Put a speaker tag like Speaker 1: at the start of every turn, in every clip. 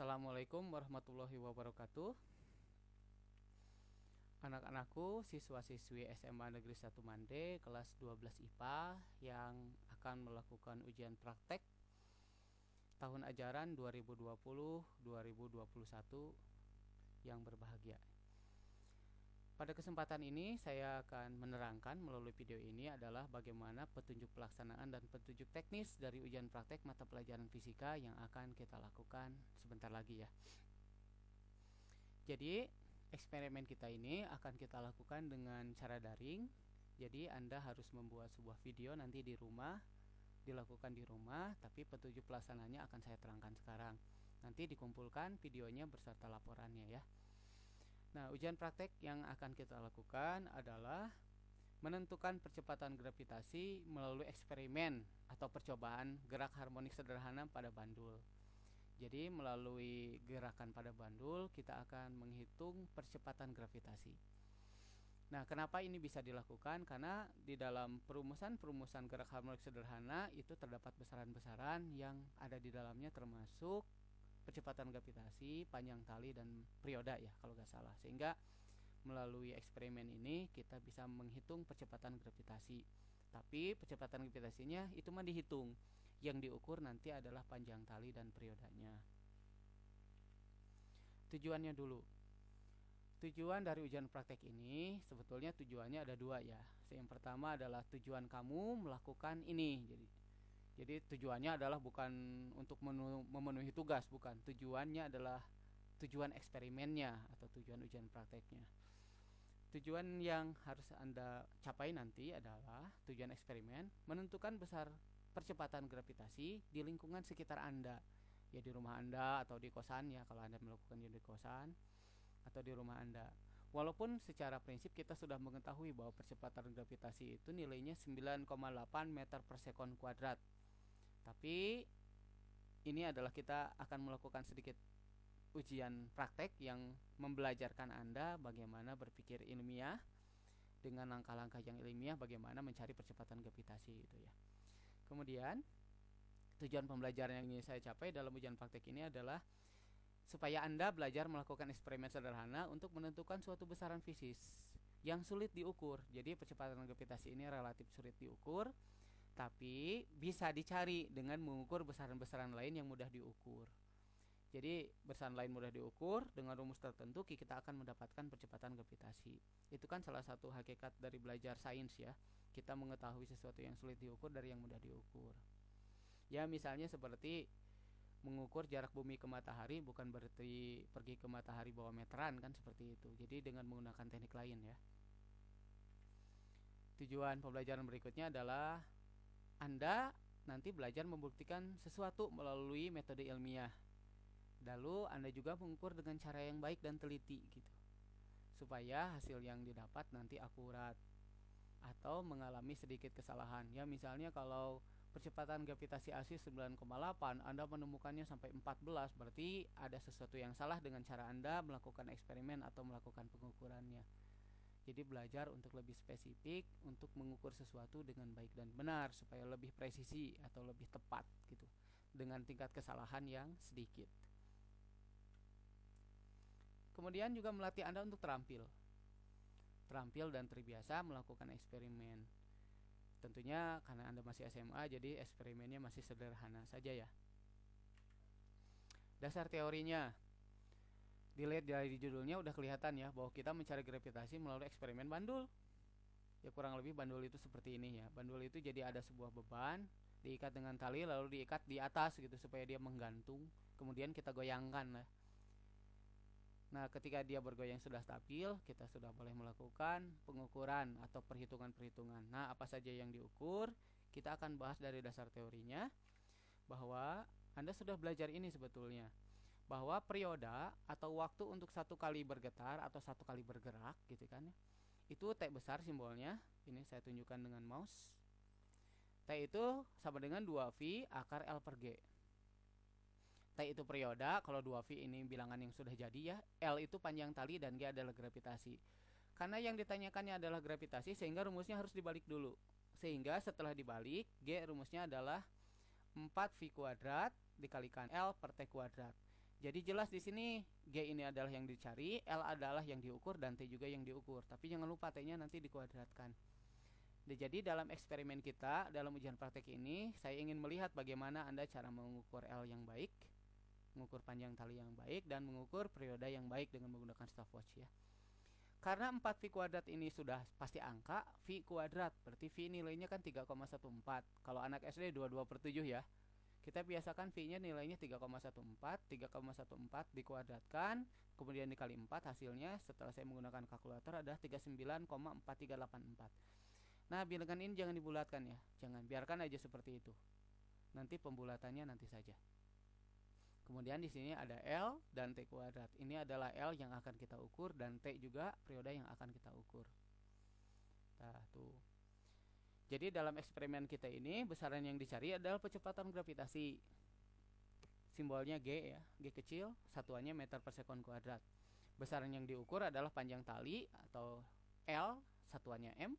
Speaker 1: Assalamualaikum warahmatullahi wabarakatuh. Anak-anakku, siswa-siswi SMA Negeri 1 Mande kelas 12 IPA yang akan melakukan ujian praktek tahun ajaran 2020-2021 yang berbahagia. Pada kesempatan ini saya akan menerangkan melalui video ini adalah bagaimana petunjuk pelaksanaan dan petunjuk teknis dari ujian praktek mata pelajaran fisika yang akan kita lakukan sebentar lagi ya. Jadi eksperimen kita ini akan kita lakukan dengan cara daring. Jadi Anda harus membuat sebuah video nanti di rumah, dilakukan di rumah, tapi petunjuk pelaksanaannya akan saya terangkan sekarang. Nanti dikumpulkan videonya beserta laporannya ya. Nah, ujian praktek yang akan kita lakukan adalah menentukan percepatan gravitasi melalui eksperimen atau percobaan gerak harmonik sederhana pada bandul. Jadi melalui gerakan pada bandul kita akan menghitung percepatan gravitasi. Nah, kenapa ini bisa dilakukan? Karena di dalam perumusan gerak harmonik sederhana itu terdapat besaran-besaran yang ada di dalamnya, termasuk percepatan gravitasi, panjang tali, dan perioda ya kalau nggak salah. Sehingga melalui eksperimen ini kita bisa menghitung percepatan gravitasi. Tapi percepatan gravitasinya itu mah dihitung. Yang diukur nanti adalah panjang tali dan periodanya. Tujuannya dulu. Tujuan dari ujian praktek ini sebetulnya tujuannya ada dua ya. Yang pertama adalah tujuan kamu melakukan ini. Jadi tujuannya adalah bukan untuk memenuhi tugas, bukan. Tujuannya adalah tujuan eksperimennya atau tujuan ujian prakteknya. Tujuan yang harus Anda capai nanti adalah tujuan eksperimen menentukan besar percepatan gravitasi di lingkungan sekitar Anda. Ya di rumah Anda atau di kosan ya kalau Anda melakukannya di kosan atau di rumah Anda. Walaupun secara prinsip kita sudah mengetahui bahwa percepatan gravitasi itu nilainya 9,8 meter per sekon kuadrat. Tapi ini adalah kita akan melakukan sedikit ujian praktek yang membelajarkan Anda bagaimana berpikir ilmiah dengan langkah-langkah yang ilmiah, bagaimana mencari percepatan gravitasi itu ya. Kemudian tujuan pembelajaran yang ingin saya capai dalam ujian praktek ini adalah supaya Anda belajar melakukan eksperimen sederhana untuk menentukan suatu besaran fisis yang sulit diukur. Jadi percepatan gravitasi ini relatif sulit diukur, tapi bisa dicari dengan mengukur besaran-besaran lain yang mudah diukur. Jadi besaran lain mudah diukur, dengan rumus tertentu kita akan mendapatkan percepatan gravitasi. Itu kan salah satu hakikat dari belajar sains ya. Kita mengetahui sesuatu yang sulit diukur dari yang mudah diukur. Ya misalnya seperti mengukur jarak bumi ke matahari bukan berarti pergi ke matahari bawa meteran kan, seperti itu. Jadi dengan menggunakan teknik lain ya. Tujuan pembelajaran berikutnya adalah Anda nanti belajar membuktikan sesuatu melalui metode ilmiah. Lalu Anda juga mengukur dengan cara yang baik dan teliti gitu. Supaya hasil yang didapat nanti akurat atau mengalami sedikit kesalahan. Ya misalnya kalau percepatan gravitasi asli 9,8, Anda menemukannya sampai 14, berarti ada sesuatu yang salah dengan cara Anda melakukan eksperimen atau melakukan pengukurannya. Jadi belajar untuk lebih spesifik untuk mengukur sesuatu dengan baik dan benar supaya lebih presisi atau lebih tepat gitu, dengan tingkat kesalahan yang sedikit. Kemudian juga melatih Anda untuk terampil dan terbiasa melakukan eksperimen. Tentunya karena Anda masih SMA, jadi eksperimennya masih sederhana saja ya. Dasar teorinya, dilihat dari judulnya udah kelihatan ya bahwa kita mencari gravitasi melalui eksperimen bandul. Ya kurang lebih bandul itu seperti ini ya. Bandul itu jadi ada sebuah beban diikat dengan tali lalu diikat di atas gitu supaya dia menggantung. Kemudian kita goyangkan lah. Nah, ketika dia bergoyang sudah stabil, kita sudah boleh melakukan pengukuran atau perhitungan-perhitungan. Nah, apa saja yang diukur? Kita akan bahas dari dasar teorinya bahwa Anda sudah belajar ini sebetulnya. Bahwa perioda atau waktu untuk satu kali bergetar atau satu kali bergerak gitu kan ya. Itu T besar simbolnya. Ini saya tunjukkan dengan mouse. T itu sama dengan 2V akar L per G. T itu perioda, kalau 2V ini bilangan yang sudah jadi ya. L itu panjang tali dan G adalah gravitasi. Karena yang ditanyakannya adalah gravitasi, sehingga rumusnya harus dibalik dulu. Sehingga setelah dibalik, G rumusnya adalah 4V kuadrat dikalikan L per T kuadrat. Jadi jelas di sini G ini adalah yang dicari, L adalah yang diukur, dan T juga yang diukur. Tapi jangan lupa T-nya nanti dikuadratkan. Jadi dalam eksperimen kita, dalam ujian praktek ini, saya ingin melihat bagaimana Anda cara mengukur L yang baik, mengukur panjang tali yang baik, dan mengukur periode yang baik dengan menggunakan stopwatch ya. Karena 4V kuadrat ini sudah pasti angka, V kuadrat, berarti V nilainya kan 3,14. Kalau anak SD 22/7 ya. Kita biasakan V-nya nilainya 3,14, 3,14 dikuadratkan, kemudian dikali 4, hasilnya setelah saya menggunakan kalkulator adalah 39,4384. Nah, bilangan ini jangan dibulatkan ya, jangan, biarkan aja seperti itu. Nanti pembulatannya nanti saja. Kemudian di sini ada L dan T kuadrat. Ini adalah L yang akan kita ukur dan T juga periode yang akan kita ukur. Nah, tuh. Jadi dalam eksperimen kita ini besaran yang dicari adalah kecepatan gravitasi. Simbolnya G ya, G kecil, satuannya meter per sekon kuadrat. Besaran yang diukur adalah panjang tali atau L, satuannya M,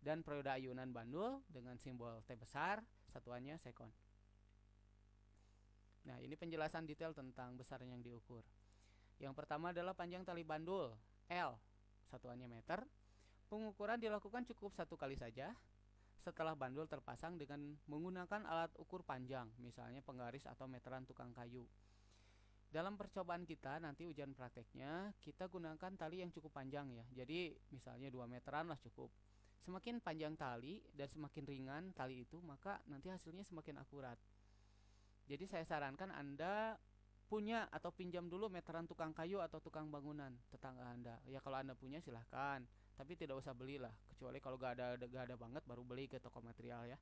Speaker 1: dan periode ayunan bandul dengan simbol T besar, satuannya sekon. Nah, ini penjelasan detail tentang besaran yang diukur. Yang pertama adalah panjang tali bandul, L, satuannya meter. Pengukuran dilakukan cukup satu kali saja setelah bandul terpasang dengan menggunakan alat ukur panjang, misalnya penggaris atau meteran tukang kayu. Dalam percobaan kita nanti ujian prakteknya, kita gunakan tali yang cukup panjang ya. Jadi misalnya 2 meteran lah cukup. Semakin panjang tali dan semakin ringan tali itu, maka nanti hasilnya semakin akurat. Jadi saya sarankan Anda punya atau pinjam dulu meteran tukang kayu atau tukang bangunan tetangga Anda. Ya kalau Anda punya silahkan, tapi tidak usah belilah, kecuali kalau gak ada banget baru beli ke toko material ya.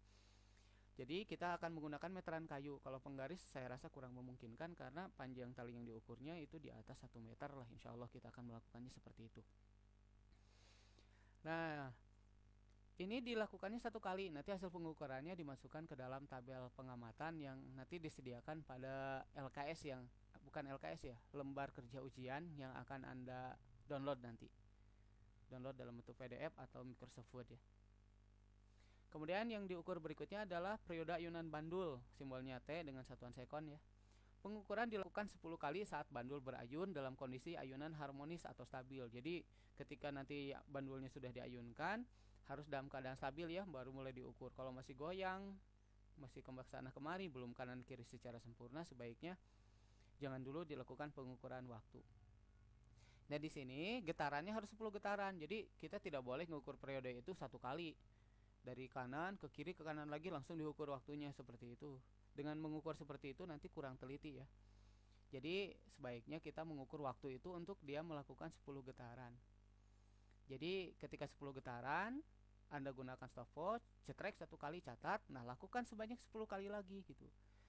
Speaker 1: Jadi kita akan menggunakan meteran kayu. Kalau penggaris saya rasa kurang memungkinkan karena panjang tali yang diukurnya itu di atas 1 meter lah. Insya Allah kita akan melakukannya seperti itu. Nah, ini dilakukannya satu kali. Nanti hasil pengukurannya dimasukkan ke dalam tabel pengamatan yang nanti disediakan pada LKS yang bukan LKS ya, lembar kerja ujian yang akan Anda download nanti. Download dalam bentuk PDF atau Microsoft Word ya. Kemudian yang diukur berikutnya adalah periode ayunan bandul, simbolnya T dengan satuan sekon ya. Pengukuran dilakukan 10 kali saat bandul berayun dalam kondisi ayunan harmonis atau stabil. Jadi ketika nanti bandulnya sudah diayunkan, harus dalam keadaan stabil ya, baru mulai diukur. Kalau masih goyang, masih kembang sana kemari, belum kanan kiri secara sempurna, sebaiknya jangan dulu dilakukan pengukuran waktu. Nah di sini getarannya harus 10 getaran. Jadi kita tidak boleh mengukur periode itu satu kali. Dari kanan ke kiri ke kanan lagi langsung diukur waktunya seperti itu. Dengan mengukur seperti itu nanti kurang teliti ya. Jadi sebaiknya kita mengukur waktu itu untuk dia melakukan 10 getaran. Jadi ketika 10 getaran Anda gunakan stopwatch, cetrek satu kali, catat. Nah lakukan sebanyak 10 kali lagi gitu.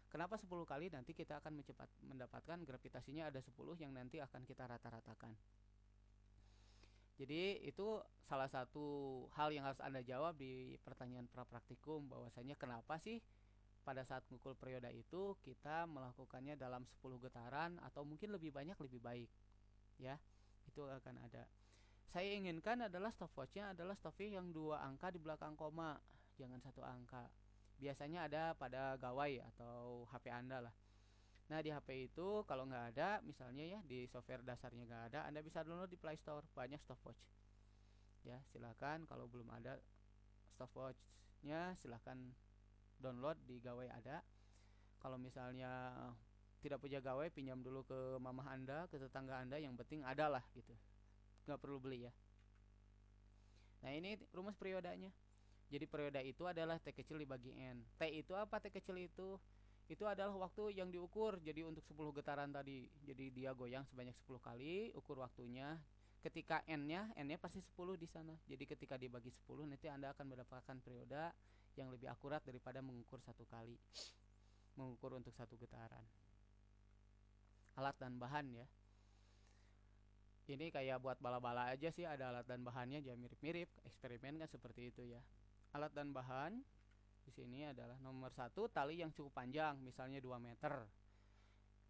Speaker 1: Kenapa 10 kali? Nanti kita akan mendapatkan gravitasinya ada 10 yang nanti akan kita rata-ratakan. Jadi itu salah satu hal yang harus Anda jawab di pertanyaan pra-praktikum, bahwasanya kenapa sih pada saat mengukur periode itu kita melakukannya dalam 10 getaran atau mungkin lebih banyak lebih baik. Ya, itu akan ada. Saya inginkan adalah stopwatchnya adalah stopwatch yang 2 angka di belakang koma, jangan 1 angka. Biasanya ada pada gawai atau HP Anda lah. Nah di HP itu kalau nggak ada, misalnya ya di software dasarnya nggak ada, Anda bisa download di Play Store, banyak stopwatch. Ya silakan, kalau belum ada stopwatchnya silahkan download di gawai ada. Kalau misalnya tidak punya gawai, pinjam dulu ke mamah Anda, ke tetangga Anda, yang penting ada lah gitu, nggak perlu beli ya. Nah ini rumus periodanya. Jadi periode itu adalah T kecil dibagi N. T itu apa? T kecil itu adalah waktu yang diukur. Jadi untuk 10 getaran tadi, jadi dia goyang sebanyak 10 kali, ukur waktunya. Ketika N-nya pasti 10 di sana. Jadi ketika dibagi 10 nanti Anda akan mendapatkan periode yang lebih akurat daripada mengukur satu kali. Mengukur untuk 1 getaran. Alat dan bahan ya. Ini kayak buat bala-bala aja sih, ada alat dan bahannya, jangan mirip-mirip. Eksperimen kan seperti itu ya. Alat dan bahan di sini adalah nomor 1, tali yang cukup panjang, misalnya 2 meter.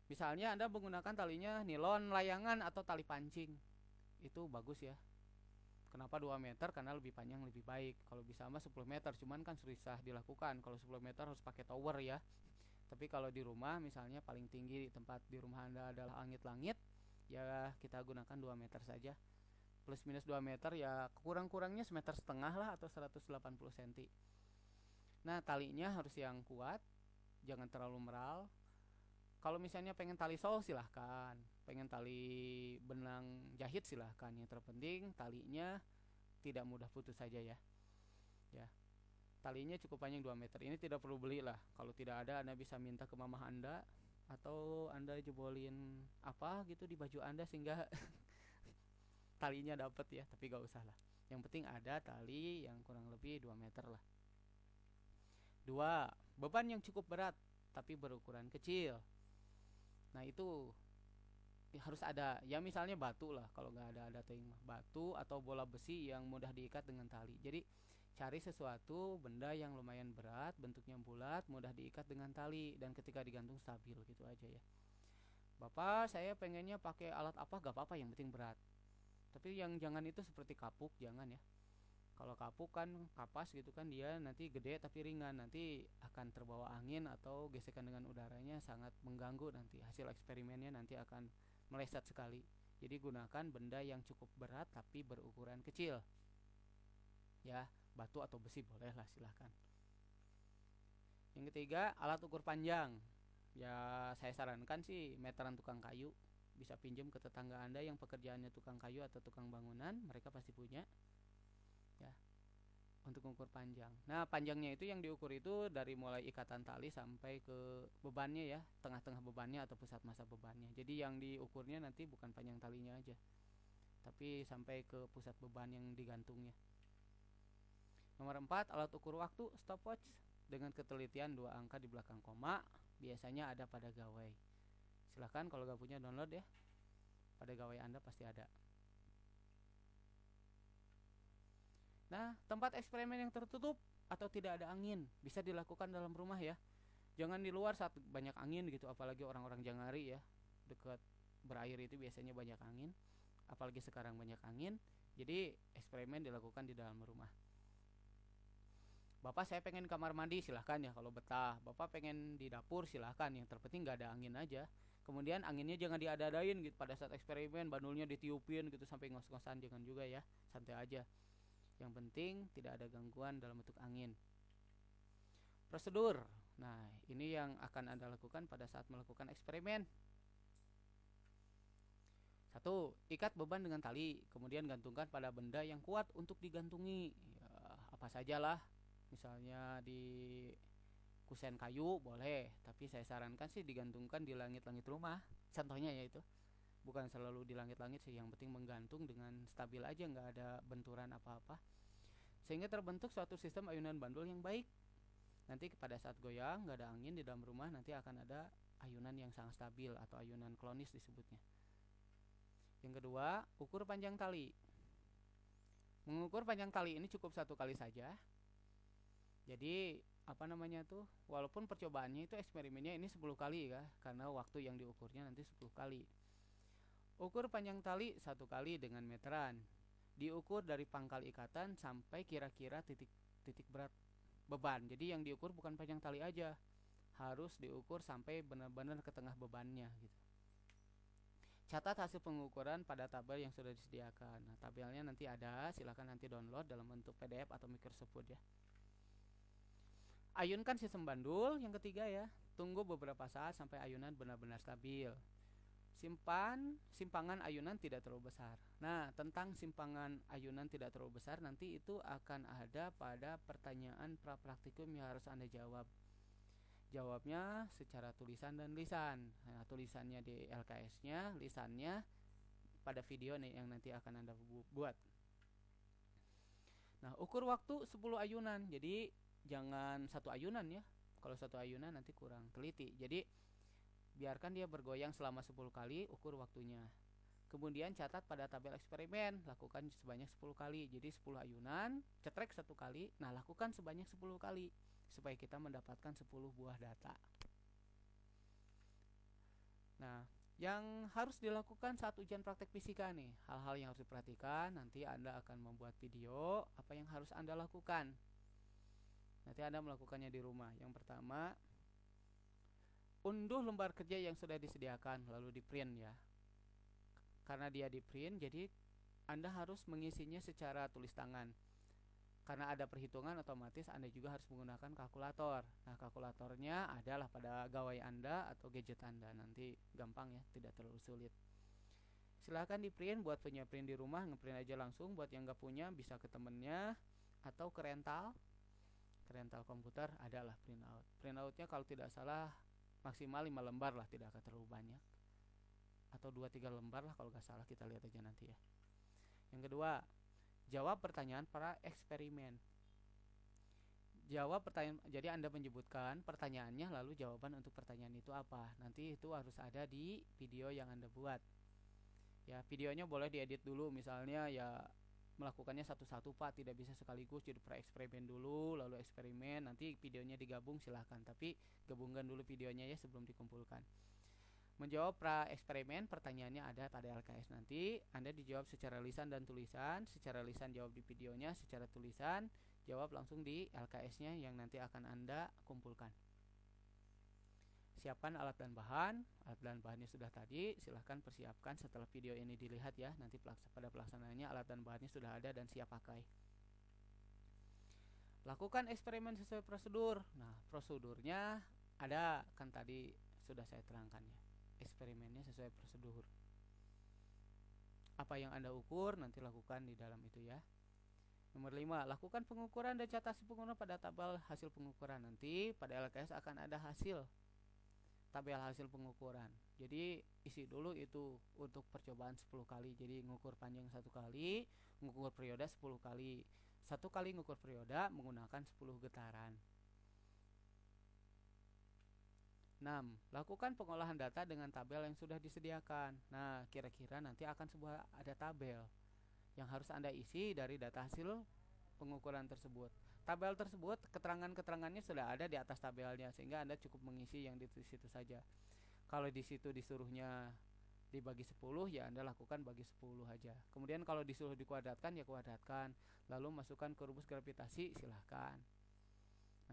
Speaker 1: Misalnya Anda menggunakan talinya nilon layangan atau tali pancing, itu bagus ya. Kenapa 2 meter? Karena lebih panjang lebih baik. Kalau bisa mah 10 meter, cuman kan susah dilakukan. Kalau 10 meter harus pakai tower ya. Tapi kalau di rumah misalnya paling tinggi di tempat di rumah Anda adalah langit-langit, ya kita gunakan 2 meter saja. Plus minus 2 meter ya kurang-kurangnya semeter setengah lah atau 180 cm. Nah, talinya harus yang kuat, jangan terlalu meral. Kalau misalnya pengen tali sol silahkan, pengen tali benang jahit silahkan. Yang terpenting talinya tidak mudah putus saja ya. Ya, talinya cukup panjang 2 meter. Ini tidak perlu beli lah. Kalau tidak ada, Anda bisa minta ke mamah Anda, atau Anda jebolin apa gitu di baju Anda sehingga talinya dapat ya. Tapi gak usah lah. Yang penting ada tali yang kurang lebih 2 meter lah. 2. Beban yang cukup berat tapi berukuran kecil. Nah itu harus ada ya, misalnya batu lah, kalau nggak ada ting batu atau bola besi yang mudah diikat dengan tali. Jadi cari sesuatu benda yang lumayan berat, bentuknya bulat, mudah diikat dengan tali, dan ketika digantung stabil gitu aja ya. Bapak saya pengennya pakai alat apa, gak apa-apa, yang penting berat. Tapi yang jangan itu seperti kapuk, jangan ya. Kalau kapuk kan kapas gitu kan, dia nanti gede tapi ringan, nanti akan terbawa angin atau gesekan dengan udaranya sangat mengganggu, nanti hasil eksperimennya nanti akan meleset sekali. Jadi gunakan benda yang cukup berat tapi berukuran kecil. Ya, batu atau besi boleh lah, silahkan. Yang ketiga, alat ukur panjang. Ya, saya sarankan sih meteran tukang kayu. Bisa pinjam ke tetangga Anda yang pekerjaannya tukang kayu atau tukang bangunan, mereka pasti punya. Ya, untuk mengukur panjang. Nah, panjangnya itu yang diukur itu dari mulai ikatan tali sampai ke bebannya ya, tengah-tengah bebannya atau pusat massa bebannya. Jadi yang diukurnya nanti bukan panjang talinya aja, tapi sampai ke pusat beban yang digantungnya. Nomor 4, alat ukur waktu stopwatch dengan ketelitian 2 angka di belakang koma. Biasanya ada pada gawai. Silahkan kalau gak punya download ya. Pada gawai Anda pasti ada. Nah, tempat eksperimen yang tertutup atau tidak ada angin bisa dilakukan dalam rumah ya. Jangan di luar saat banyak angin gitu, apalagi orang-orang Jangari ya. Dekat berair itu biasanya banyak angin, apalagi sekarang banyak angin. Jadi eksperimen dilakukan di dalam rumah. Bapak saya pengen kamar mandi, silahkan ya kalau betah. Bapak pengen di dapur, silahkan. Yang terpenting gak ada angin aja. Kemudian anginnya jangan diada-adain gitu pada saat eksperimen, bandulnya ditiupin gitu sampai ngos-ngosan, jangan juga ya. Santai aja. Yang penting tidak ada gangguan dalam bentuk angin. Prosedur. Nah, ini yang akan Anda lakukan pada saat melakukan eksperimen. 1. Ikat beban dengan tali, kemudian gantungkan pada benda yang kuat untuk digantungi. Ya, apa sajalah. Misalnya di kusen kayu boleh, tapi saya sarankan sih digantungkan di langit-langit rumah. Contohnya yaitu bukan selalu di langit-langit sih, yang penting menggantung dengan stabil aja, nggak ada benturan apa-apa, sehingga terbentuk suatu sistem ayunan bandul yang baik. Nanti pada saat goyang nggak ada angin di dalam rumah, nanti akan ada ayunan yang sangat stabil atau ayunan klonis disebutnya. Yang kedua, ukur panjang tali. Mengukur panjang tali ini cukup 1 kali saja. Jadi walaupun percobaannya itu eksperimennya ini 10 kali ya, karena waktu yang diukurnya nanti 10 kali. Ukur panjang tali 1 kali dengan meteran. Diukur dari pangkal ikatan sampai kira-kira titik berat beban. Jadi yang diukur bukan panjang tali aja, harus diukur sampai benar-benar ke tengah bebannya gitu. Catat hasil pengukuran pada tabel yang sudah disediakan. Nah, tabelnya nanti ada, silahkan nanti download dalam bentuk PDF atau Microsoft Word ya. Ayunkan sistem bandul yang ketiga ya. Tunggu beberapa saat sampai ayunan benar-benar stabil. Simpangan ayunan tidak terlalu besar. Nah, tentang simpangan ayunan tidak terlalu besar nanti itu akan ada pada pertanyaan pra-praktikum yang harus Anda jawab. Jawabnya secara tulisan dan lisan. Nah, tulisannya di LKS-nya, lisannya pada video nih yang nanti akan Anda buat. Nah, ukur waktu 10 ayunan. Jadi jangan 1 ayunan ya. Kalau 1 ayunan nanti kurang teliti. Jadi biarkan dia bergoyang selama 10 kali, ukur waktunya. Kemudian catat pada tabel eksperimen, lakukan sebanyak 10 kali. Jadi 10 ayunan, cetrek 1 kali. Nah, lakukan sebanyak 10 kali supaya kita mendapatkan 10 buah data. Nah, yang harus dilakukan saat ujian praktek fisika nih, hal-hal yang harus diperhatikan. Nanti Anda akan membuat video apa yang harus Anda lakukan. Nanti Anda melakukannya di rumah. Yang pertama, unduh lembar kerja yang sudah disediakan lalu di print ya. Karena dia di print, jadi Anda harus mengisinya secara tulis tangan. Karena ada perhitungan, otomatis Anda juga harus menggunakan kalkulator. Nah, kalkulatornya adalah pada gawai Anda atau gadget Anda. Nanti gampang ya, tidak terlalu sulit. Silahkan di print, buat punya print di rumah, ngeprint aja langsung. Buat yang nggak punya, bisa ke temennya atau ke rental. Ke rental komputer adalah printout. Printoutnya kalau tidak salah maksimal 5 lembar lah, tidak akan terlalu banyak. Atau 2-3 lembar lah kalau nggak salah, kita lihat aja nanti ya. Yang kedua, jawab pertanyaan para eksperimen. Jawab pertanyaan, jadi Anda menyebutkan pertanyaannya lalu jawaban untuk pertanyaan itu apa. Nanti itu harus ada di video yang Anda buat. Ya, videonya boleh diedit dulu, misalnya ya melakukannya satu-satu Pak, tidak bisa sekaligus, jadi per eksperimen dulu lalu eksperimen, nanti videonya digabung silahkan, tapi gabungkan dulu videonya ya sebelum dikumpulkan. Menjawab pra eksperimen, pertanyaannya ada pada LKS nanti. Anda dijawab secara lisan dan tulisan. Secara lisan jawab di videonya, secara tulisan jawab langsung di LKS-nya yang nanti akan Anda kumpulkan. Siapkan alat dan bahan. Alat dan bahannya sudah tadi, silahkan persiapkan setelah video ini dilihat ya. Nanti pada pelaksanaannya alat dan bahannya sudah ada dan siap pakai. Lakukan eksperimen sesuai prosedur. Nah, prosedurnya ada kan tadi sudah saya terangkan ya. Eksperimennya sesuai prosedur. Apa yang Anda ukur nanti lakukan di dalam itu ya. Nomor 5, lakukan pengukuran dan catat hasil pengukuran pada tabel hasil pengukuran. Nanti pada LKS akan ada hasil tabel hasil pengukuran. Jadi isi dulu itu untuk percobaan 10 kali. Jadi ngukur panjang 1 kali, ngukur periode 10 kali. 1 kali ngukur periode menggunakan 10 getaran. 6. Lakukan pengolahan data dengan tabel yang sudah disediakan. Nah, kira-kira nanti akan ada tabel yang harus Anda isi dari data hasil pengukuran tersebut. Tabel tersebut, keterangan-keterangannya sudah ada di atas tabelnya, sehingga Anda cukup mengisi yang di situ saja. Kalau di situ disuruhnya dibagi 10, ya Anda lakukan bagi 10 aja. Kemudian kalau disuruh dikuadratkan, ya kuadratkan. Lalu masukkan ke rumus gravitasi, silahkan.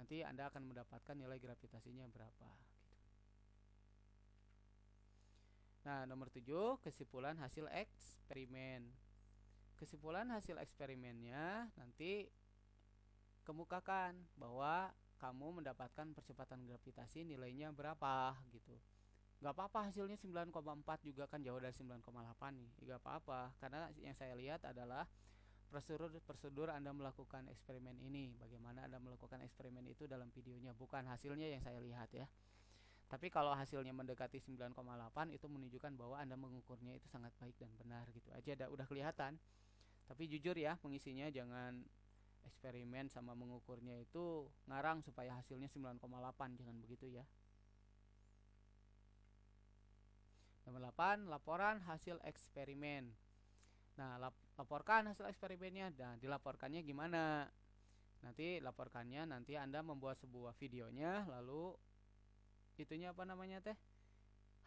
Speaker 1: Nanti Anda akan mendapatkan nilai gravitasinya berapa. Nah, nomor 7, kesimpulan hasil eksperimen. Kesimpulan hasil eksperimennya nanti kemukakan bahwa kamu mendapatkan percepatan gravitasi nilainya berapa gitu. Gak apa-apa hasilnya 9,4 juga kan jauh dari 9,8 nih. Gak apa-apa, karena yang saya lihat adalah prosedur Anda melakukan eksperimen ini. Bagaimana Anda melakukan eksperimen itu dalam videonya, bukan hasilnya yang saya lihat ya. Tapi kalau hasilnya mendekati 9,8 itu menunjukkan bahwa Anda mengukurnya itu sangat baik dan benar gitu aja, udah kelihatan. Tapi jujur ya, mengisinya jangan eksperimen sama mengukurnya itu ngarang supaya hasilnya 9,8, jangan begitu ya. Nomor 8, laporan hasil eksperimen. Nah, laporkan hasil eksperimennya. Nah, dilaporkannya gimana? Nanti laporkannya, nanti Anda membuat sebuah videonya, lalu itunya apa namanya teh,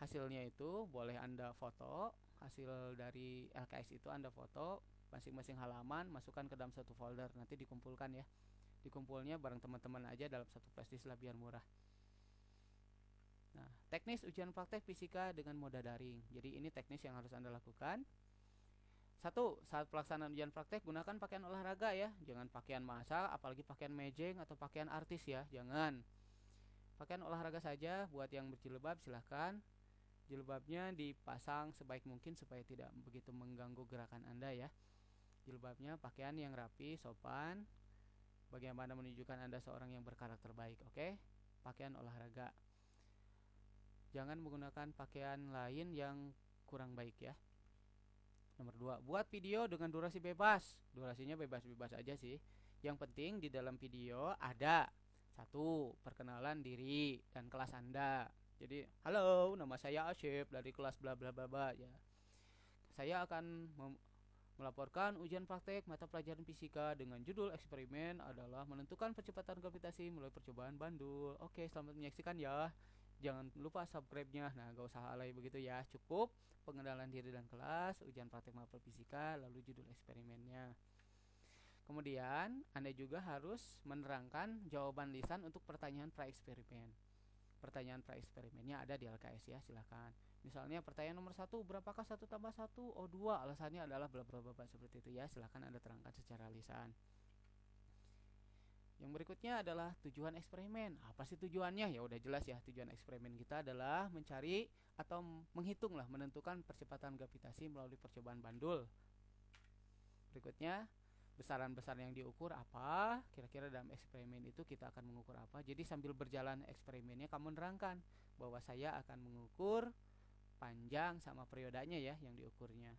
Speaker 1: hasilnya itu boleh Anda foto, hasil dari LKS itu Anda foto masing-masing halaman, masukkan ke dalam satu folder, nanti dikumpulkan ya. Dikumpulnya bareng teman-teman aja dalam satu flashdisk lah biar murah. Nah, teknis ujian praktek fisika dengan moda daring. Jadi ini teknis yang harus Anda lakukan. 1. Saat pelaksanaan ujian praktek gunakan pakaian olahraga ya, jangan pakaian massal, apalagi pakaian mejeng atau pakaian artis ya, jangan. Pakaian olahraga saja. Buat yang berjilbab silahkan, jilbabnya dipasang sebaik mungkin supaya tidak begitu mengganggu gerakan Anda ya. Jilbabnya pakaian yang rapi, sopan, bagaimana menunjukkan Anda seorang yang berkarakter baik. Oke? Pakaian olahraga. Jangan menggunakan pakaian lain yang kurang baik ya. Nomor 2, buat video dengan durasi bebas. Durasinya bebas-bebas aja sih. Yang penting di dalam video ada 1. Perkenalan diri dan kelas Anda. Jadi, halo, nama saya Asyif dari kelas bla bla bla bla ya. Saya akan melaporkan ujian praktek mata pelajaran fisika dengan judul eksperimen adalah menentukan percepatan gravitasi melalui percobaan bandul. Oke, selamat menyaksikan ya. Jangan lupa subscribe-nya. Nah, gak usah alay begitu ya. Cukup pengenalan diri dan kelas, ujian praktek mata fisika, lalu judul eksperimennya. Kemudian Anda juga harus menerangkan jawaban lisan untuk pertanyaan pra-eksperimen. pertanyaan pra-eksperimennya ada di LKS ya, silahkan. Misalnya pertanyaan nomor 1, berapakah 1 tambah 1? Oh 2, alasannya adalah bla bla bla seperti itu ya, silahkan Anda terangkan secara lisan. Yang berikutnya adalah tujuan eksperimen. Apa sih tujuannya? Ya udah jelas ya, tujuan eksperimen kita adalah mencari atau menghitung lah, menentukan percepatan gravitasi melalui percobaan bandul. Berikutnya, besaran-besaran yang diukur apa? Kira-kira dalam eksperimen itu kita akan mengukur apa? Jadi sambil berjalan eksperimennya kamu nerangkan bahwa saya akan mengukur panjang sama periodanya ya yang diukurnya.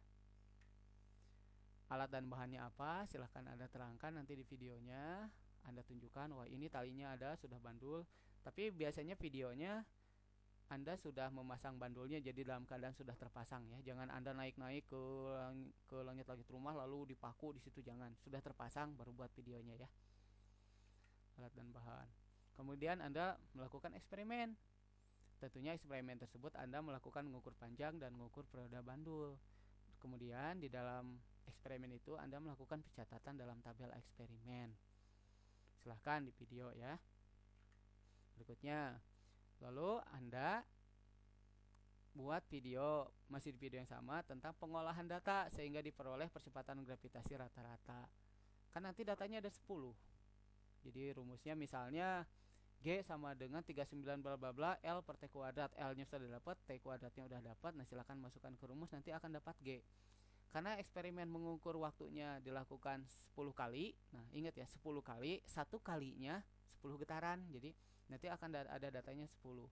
Speaker 1: Alat dan bahannya apa? Silahkan Anda terangkan nanti di videonya. Anda tunjukkan, wah ini talinya ada, sudah bandul. Tapi biasanya videonya Anda sudah memasang bandulnya, jadi dalam keadaan sudah terpasang ya. Jangan Anda naik-naik ke langit-langit rumah lalu dipaku di situ, jangan. Sudah terpasang baru buat videonya ya. Alat dan bahan. Kemudian Anda melakukan eksperimen. Tentunya eksperimen tersebut Anda melakukan mengukur panjang dan mengukur periode bandul. Kemudian di dalam eksperimen itu Anda melakukan pencatatan dalam tabel eksperimen. Silahkan di video ya. Berikutnya, lalu Anda buat video, masih di video yang sama, tentang pengolahan data sehingga diperoleh percepatan gravitasi rata-rata. Kan nanti datanya ada 10. Jadi rumusnya misalnya G sama dengan 39 bla bla bla L per T kuadrat. L-nya sudah dapat, T kuadratnya sudah dapat. Nah, silakan masukkan ke rumus, nanti akan dapat G. Karena eksperimen mengukur waktunya dilakukan 10 kali. Nah, ingat ya, 10 kali, satu kalinya 10 getaran. Jadi nanti akan ada datanya 10.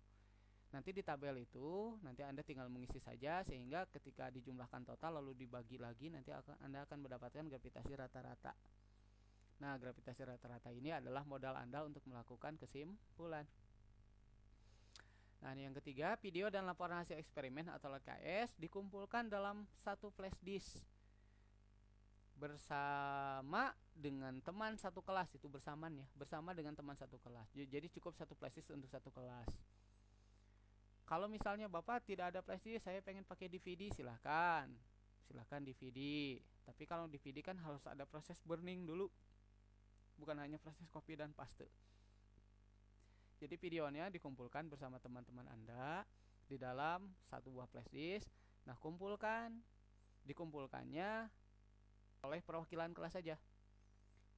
Speaker 1: Nanti di tabel itu nanti Anda tinggal mengisi saja, sehingga ketika dijumlahkan total lalu dibagi lagi, nanti Anda akan mendapatkan gravitasi rata-rata. Nah, gravitasi rata-rata ini adalah modal Anda untuk melakukan kesimpulan. Nah, yang ketiga, video dan laporan hasil eksperimen atau LKS dikumpulkan dalam satu flash disk bersama dengan teman satu kelas. Itu bersamaan ya, bersama dengan teman satu kelas. Jadi cukup satu flash disk untuk satu kelas. Kalau misalnya Bapak tidak ada flash disk, saya pengen pakai DVD, silahkan DVD. Tapi kalau DVD kan harus ada proses burning dulu, bukan hanya proses copy dan paste. Jadi videonya dikumpulkan bersama teman-teman Anda di dalam satu buah flash disk. Nah, dikumpulkannya oleh perwakilan kelas saja.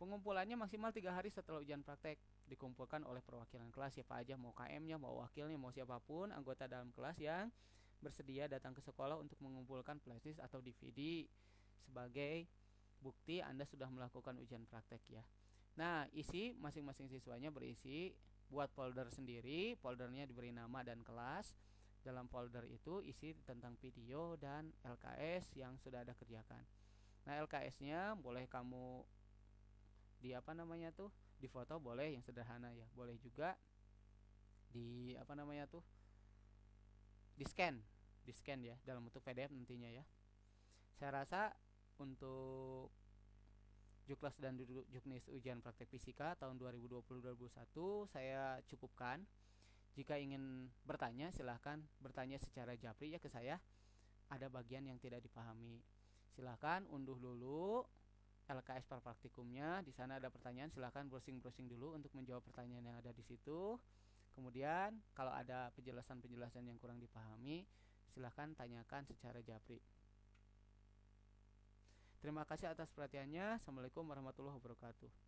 Speaker 1: Pengumpulannya maksimal 3 hari setelah ujian praktek. Dikumpulkan oleh perwakilan kelas, siapa aja, mau KM-nya, mau wakilnya, mau siapapun anggota dalam kelas yang bersedia datang ke sekolah untuk mengumpulkan flash disk atau DVD sebagai bukti Anda sudah melakukan ujian praktek ya. Nah, isi masing-masing siswanya berisi buat folder sendiri, foldernya diberi nama dan kelas. Dalam folder itu isi tentang video dan LKS yang sudah ada kerjakan. Nah, LKS-nya boleh kamu di foto, boleh yang sederhana ya. Boleh juga di di scan ya dalam bentuk PDF nantinya ya. Saya rasa untuk Juklas dan Juknis ujian praktek fisika tahun 2020-2021 saya cukupkan. Jika ingin bertanya, silahkan bertanya secara japri ya ke saya. Ada bagian yang tidak dipahami, silahkan unduh dulu LKS praktikumnya. Di sana ada pertanyaan, silahkan browsing dulu untuk menjawab pertanyaan yang ada di situ. Kemudian kalau ada penjelasan yang kurang dipahami, silahkan tanyakan secara japri. Terima kasih atas perhatiannya. Assalamualaikum warahmatullahi wabarakatuh.